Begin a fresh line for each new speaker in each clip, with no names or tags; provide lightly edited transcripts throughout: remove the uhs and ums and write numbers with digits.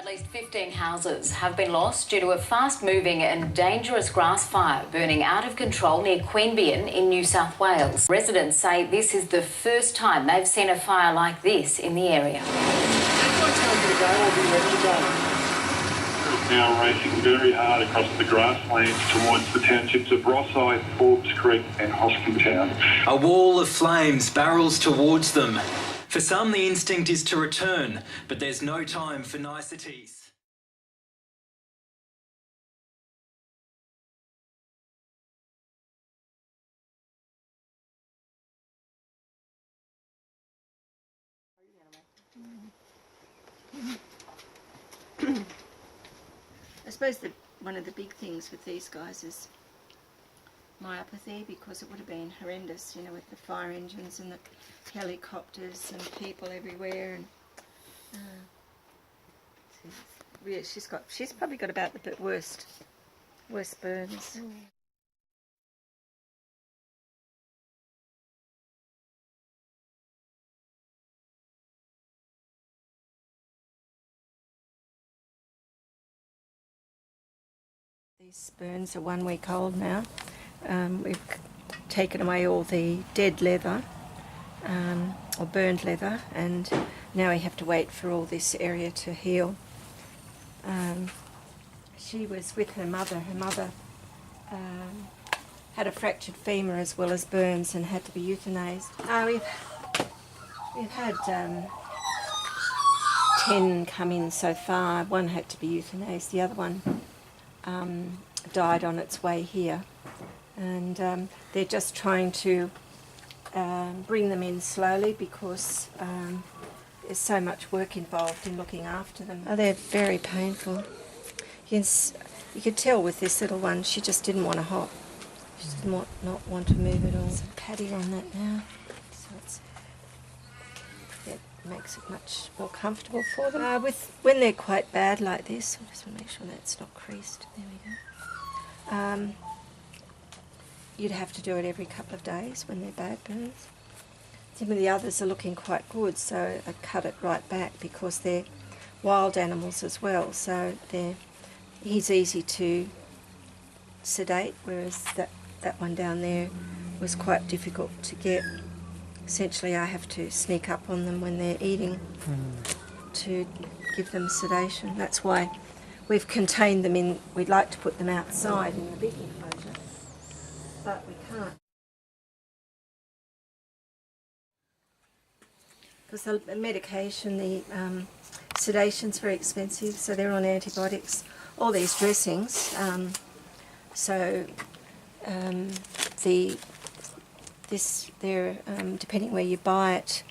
least 15 houses have been lost due to a fast-moving and dangerous grass fire burning out of control near Queanbeyan in New South Wales. Residents say this is the first time they've seen a fire like this in the area.
Now racing very hard across the grasslands towards the townships of Rosyth, Forbes Creek and Hoskintown.
A wall of flames barrels towards them. For some, the instinct is to return, but there's no time for niceties.
I suppose one of the big things with these guys is myopathy, because it would have been horrendous, you know, with the fire engines and the helicopters and people everywhere. And yeah, she's probably got about the worst burns. These burns are 1 week old now. We've taken away all the dead leather, or burned leather, and now we have to wait for all this area to heal. She was with her mother. Her mother had a fractured femur as well as burns and had to be euthanased. We've had 10 come in so far. One had to be euthanased. The other one died on its way here, and they're just trying to bring them in slowly because there's so much work involved in looking after them. Oh, they're very painful. You could tell with this little one, she just didn't want to hop. She did not want to move at all. There's a paddy on that now, so it makes it much more comfortable for them. When they're quite bad like this, I just want to make sure that's not creased. There we go. You'd have to do it every couple of days when they're bad burns. Some of the others are looking quite good, so I cut it right back because they're wild animals as well, so he's easy to sedate, whereas that one down there was quite difficult to get. Essentially I have to sneak up on them when they're eating to give them sedation. That's why we've contained them in. We'd like to put them outside in the big enclosure, but we can't. Because the medication, the sedation's very expensive, so they're on antibiotics. All these dressings, depending where you buy it,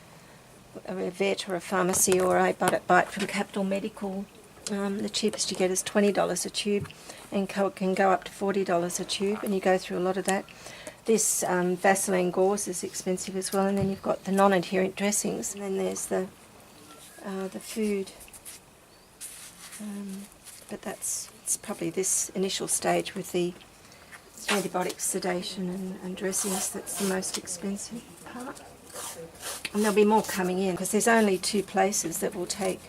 a vet or a pharmacy, or I buy it from Capital Medical. The cheapest you get is $20 a tube, and can go up to $40 a tube, and you go through a lot of that. This Vaseline gauze is expensive as well, and then you've got the non-adherent dressings, and then there's the food. But it's probably this initial stage with the antibiotic sedation and dressings that's the most expensive part. And there'll be more coming in, because there's only 2 places that will take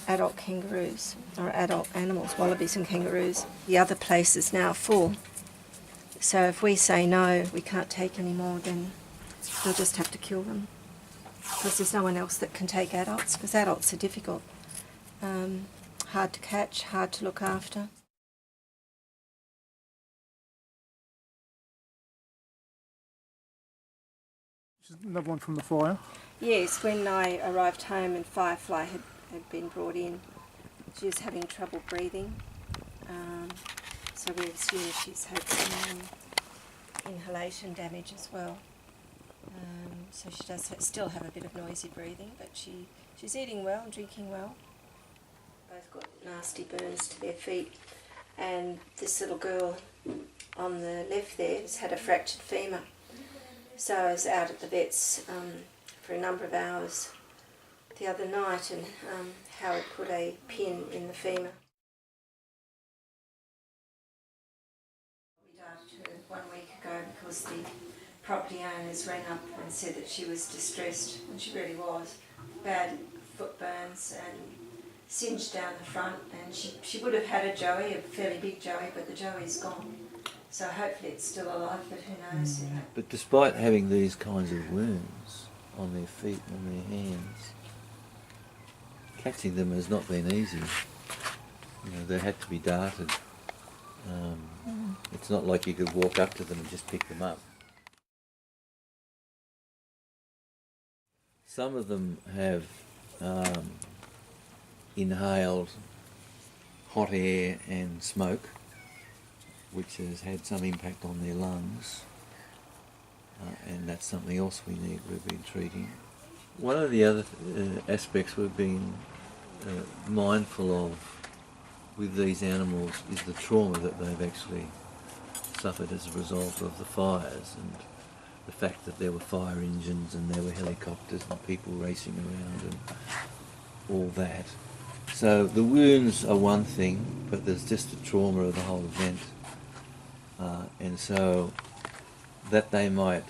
adult kangaroos, or adult animals, wallabies and kangaroos. The other place is now full. So if we say no, we can't take any more, then we'll just have to kill them, because there's no one else that can take adults, because adults are difficult. Hard to catch, hard to look after.
Another one from the fire?
Yes, when I arrived home and Firefly had been brought in, she was having trouble breathing, so we assume she's had some inhalation damage as well. So she does still have a bit of noisy breathing, but she's eating well and drinking well. Both got nasty burns to their feet, and this little girl on the left there has had a fractured femur. So I was out at the vet's for a number of hours the other night, and Howard put a pin in the femur. We died 1 week ago because the property owners rang up and said that she was distressed, and she really was. Bad foot burns, and singed down the front, and she would have had a joey, a fairly big joey, but the joey's gone. So hopefully it's still alive, but who knows? You know.
But despite having these kinds of wounds on their feet and their hands, catching them has not been easy. You know, they had to be darted. It's not like you could walk up to them and just pick them up. Some of them have inhaled hot air and smoke, which has had some impact on their lungs, and that's something else we've been treating. One of the other aspects we've been mindful of with these animals is the trauma that they've actually suffered as a result of the fires, and the fact that there were fire engines and there were helicopters and people racing around and all that. So the wounds are one thing, but there's just the trauma of the whole event. And so that they might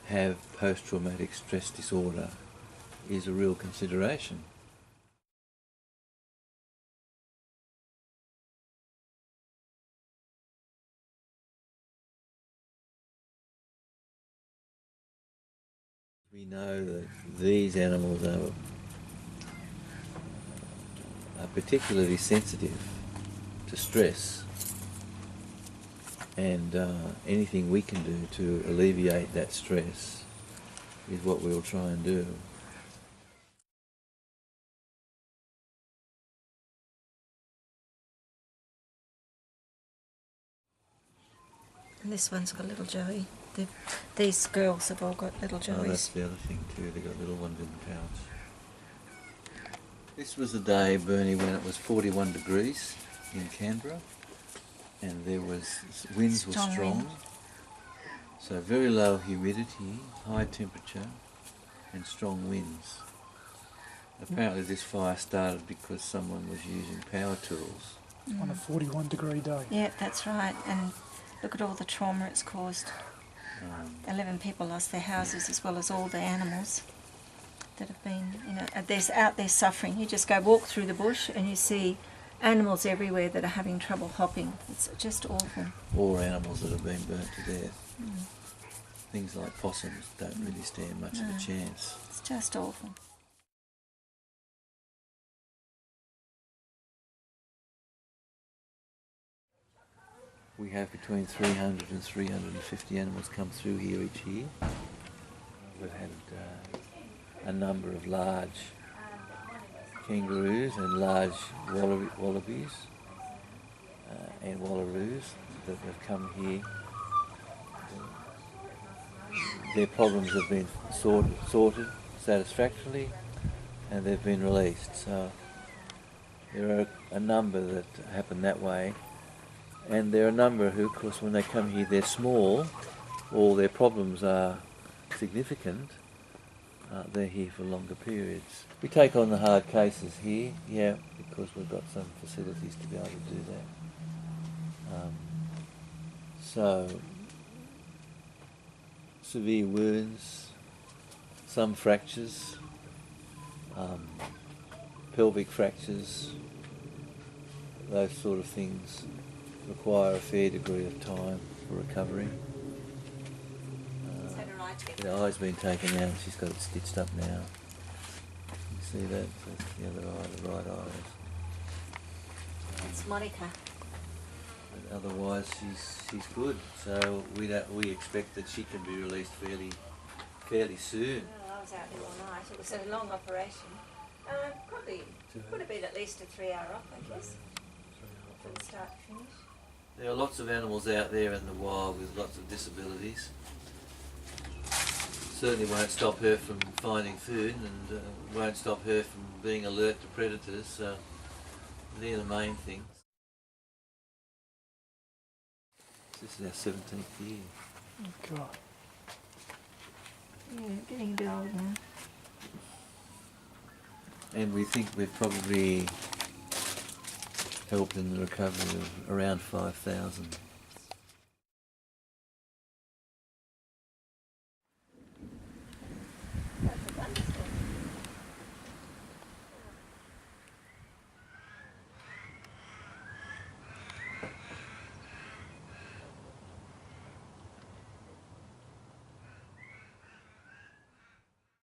have post-traumatic stress disorder is a real consideration. We know that these animals are particularly sensitive to stress, and anything we can do to alleviate that stress is what we'll try and do.
And this one's got a little joey. These girls have all got little joeys.
Oh, that's the other thing too, they've got little ones in the pouch. This was the day, Bernie, when it was 41 degrees in Canberra, and there was winds were strong.
Wind.
So very low humidity, high temperature, and strong winds. Apparently this fire started because someone was using power tools.
On a 41-degree day.
Yeah, that's right. And look at all the trauma it's caused. 11 people lost their houses, as well as all the animals that have been, you know, they're out there suffering. You just go walk through the bush and you see animals everywhere that are having trouble hopping. It's just awful.
Or animals that have been burnt to death. Things like possums don't really stand much of a chance.
It's just awful.
We have between 300 and 350 animals come through here each year. We've had a number of large kangaroos and large wallabies and wallaroos that have come here. Their problems have been sorted satisfactorily, and they've been released. So there are a number that happen that way. And there are a number who, of course, when they come here, they're small, or their problems are significant. They're here for longer periods. We take on the hard cases here, yeah, because we've got some facilities to be able to do that. So, severe wounds, some fractures, pelvic fractures, those sort of things require a fair degree of time for recovery. The eye's been taken out, she's got it stitched up now. You see that? That's the other eye, the right eye.
It's Monica.
But otherwise she's good, so we expect that she can be released fairly soon.
Oh, I was out there all night. It was a long operation. Probably would have been at least a 3-hour op, I guess, from start to finish.
There are lots of animals out there in the wild with lots of disabilities. Certainly won't stop her from finding food, and won't stop her from being alert to predators, so they're the main things. This is our 17th year.
Oh, God.
Yeah, getting a bit old now.
And we think we've probably helped in the recovery of around 5,000